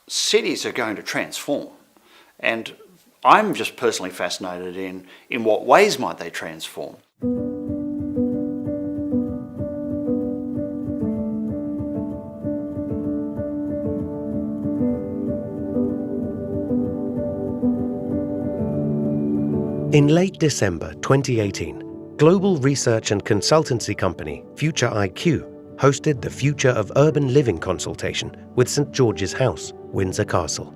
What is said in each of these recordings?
cities are going to transform, and I'm just personally fascinated in what ways might they transform. In late December 2018, global research and consultancy company Future IQ hosted the Future of Urban Living consultation with St George's House, Windsor Castle.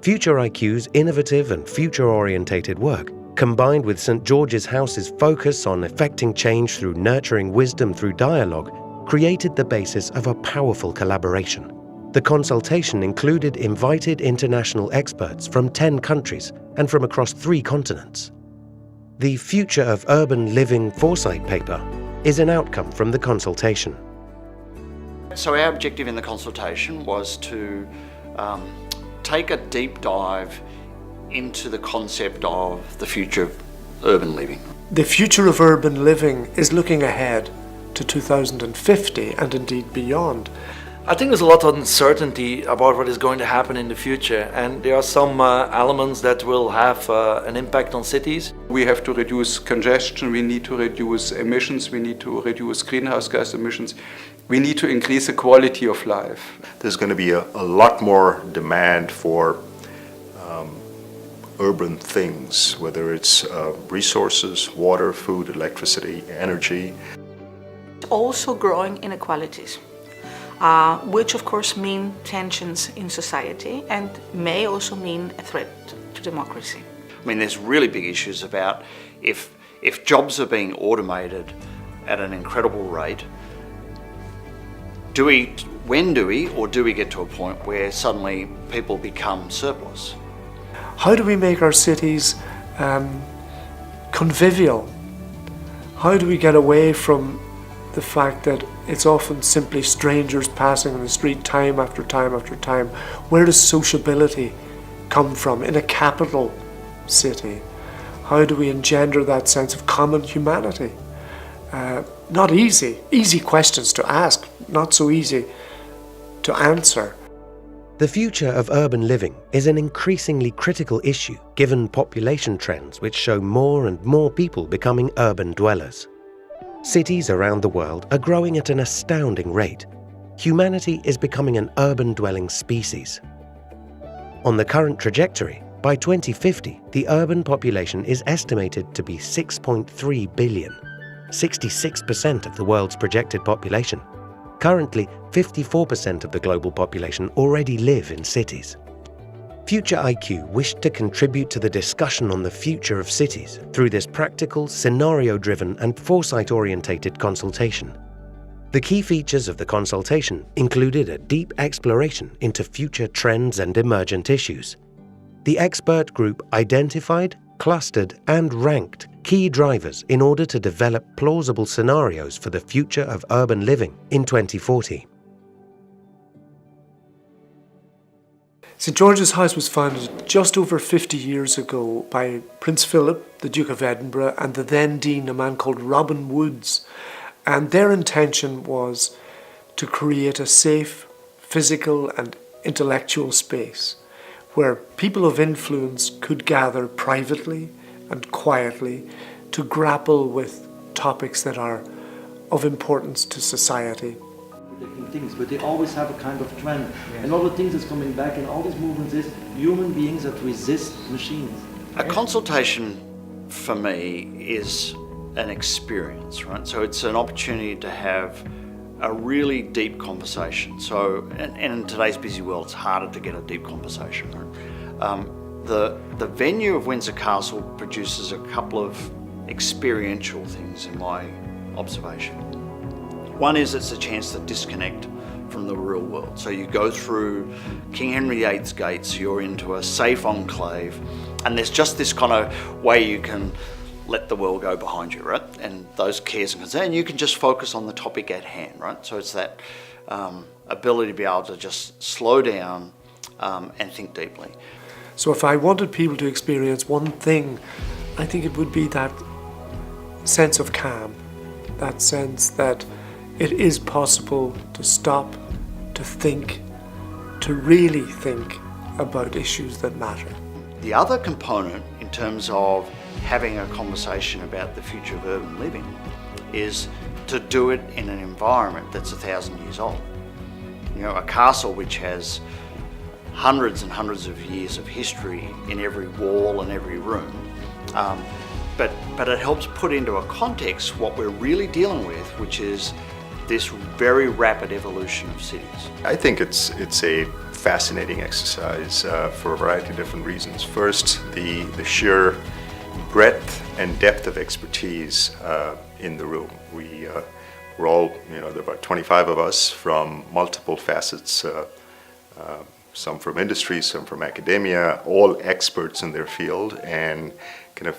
Future IQ's innovative and future-orientated work, combined with St George's House's focus on effecting change through nurturing wisdom through dialogue, created the basis of a powerful collaboration. The consultation included invited international experts from 10 countries and from across 3 continents. The Future of Urban Living Foresight paper is an outcome from the consultation. So our objective in the consultation was to take a deep dive into the concept of the future of urban living. The future of urban living is looking ahead to 2050 and indeed beyond. I think there's a lot of uncertainty about what is going to happen in the future, and there are some elements that will have an impact on cities. We have to reduce congestion, we need to reduce emissions, we need to reduce greenhouse gas emissions, we need to increase the quality of life. There's going to be a lot more demand for urban things, whether it's resources, water, food, electricity, energy. Also growing inequalities. Which of course mean tensions in society and may also mean a threat to democracy. I mean, there's really big issues about if jobs are being automated at an incredible rate, do we get to a point where suddenly people become surplus? How do we make our cities convivial? How do we get away from the fact that it's often simply strangers passing on the street time after time after time? Where does sociability come from in a capital city? How do we engender that sense of common humanity? Not easy questions to ask, not so easy to answer. The future of urban living is an increasingly critical issue given population trends which show more and more people becoming urban dwellers. Cities around the world are growing at an astounding rate. Humanity is becoming an urban-dwelling species. On the current trajectory, by 2050, the urban population is estimated to be 6.3 billion, 66% of the world's projected population. Currently, 54% of the global population already live in cities. Future IQ wished to contribute to the discussion on the future of cities through this practical, scenario-driven and foresight-orientated consultation. The key features of the consultation included a deep exploration into future trends and emergent issues. The expert group identified, clustered and ranked key drivers in order to develop plausible scenarios for the future of urban living in 2040. St George's House was founded just over 50 years ago by Prince Philip, the Duke of Edinburgh, and the then Dean, a man called Robin Woods. And their intention was to create a safe, physical and intellectual space where people of influence could gather privately and quietly to grapple with topics that are of importance to society. Different things, but they always have a kind of trend. And all the things that's coming back in all these movements is human beings that resist machines. A consultation for me is an experience, right? So it's an opportunity to have a really deep conversation. So, and in today's busy world, it's harder to get a deep conversation, right? The venue of Windsor Castle produces a couple of experiential things in my observation. One is it's a chance to disconnect from the real world. So you go through King Henry VIII's gates, you're into a safe enclave, and there's just this kind of way you can let the world go behind you, right? And those cares and concerns, and you can just focus on the topic at hand, right? So it's that ability to be able to just slow down and think deeply. So if I wanted people to experience one thing, I think it would be that sense of calm, that sense that it is possible to stop, to think, to really think about issues that matter. The other component in terms of having a conversation about the future of urban living is to do it in an environment that's 1,000 years old. You know, a castle which has hundreds and hundreds of years of history in every wall and every room. But it helps put into a context what we're really dealing with, which is this very rapid evolution of cities. I think it's a fascinating exercise for a variety of different reasons. First, the sheer breadth and depth of expertise in the room. We're all, there are about 25 of us from multiple facets, some from industry, some from academia, all experts in their field, and kind of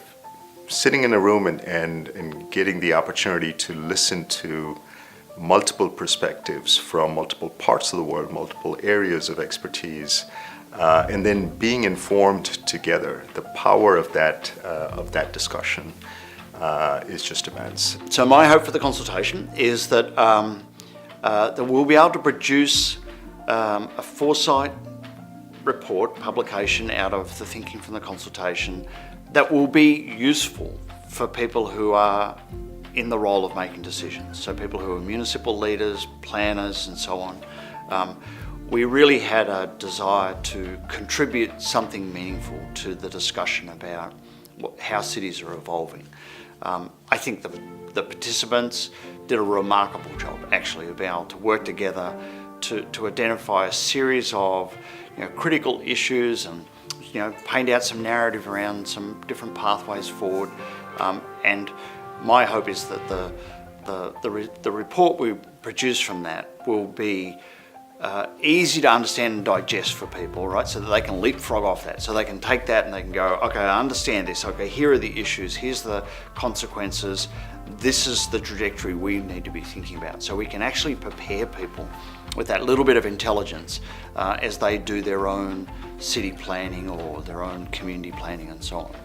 sitting in a room and getting the opportunity to listen to multiple perspectives from multiple parts of the world, multiple areas of expertise, and then being informed together. The power of that discussion is just immense. So my hope for the consultation is that we'll be able to produce a foresight report, publication out of the thinking from the consultation that will be useful for people who are in the role of making decisions. So people who are municipal leaders, planners and so on. We really had a desire to contribute something meaningful to the discussion about how cities are evolving. I think the participants did a remarkable job actually of being able to work together to identify a series of critical issues and paint out some narrative around some different pathways forward. And my hope is that the report we produce from that will be easy to understand and digest for people, right? So that they can leapfrog off that. So they can take that and they can go, okay, I understand this. Okay, here are the issues. Here's the consequences. This is the trajectory we need to be thinking about. So we can actually prepare people with that little bit of intelligence as they do their own city planning or their own community planning and so on.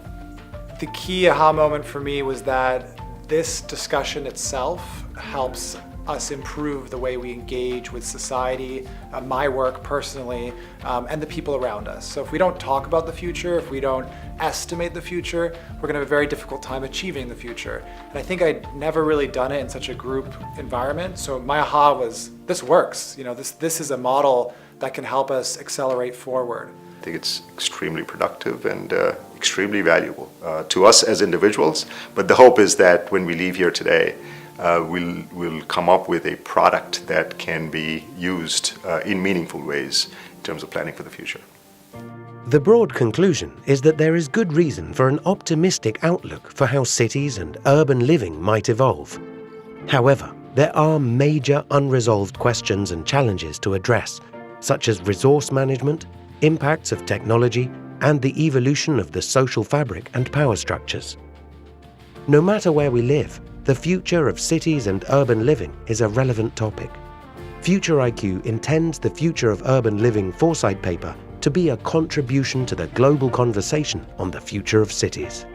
The key aha moment for me was that this discussion itself helps us improve the way we engage with society, my work personally, and the people around us. So if we don't talk about the future, if we don't estimate the future, we're going to have a very difficult time achieving the future. And I think I'd never really done it in such a group environment. So my aha was, this works. This is a model that can help us accelerate forward. I think it's extremely productive and extremely valuable to us as individuals. But the hope is that when we leave here today, we'll come up with a product that can be used in meaningful ways in terms of planning for the future. The broad conclusion is that there is good reason for an optimistic outlook for how cities and urban living might evolve. However, there are major unresolved questions and challenges to address, such as resource management, impacts of technology, and the evolution of the social fabric and power structures. No matter where we live, the future of cities and urban living is a relevant topic. Future IQ intends the Future of Urban Living Foresight paper to be a contribution to the global conversation on the future of cities.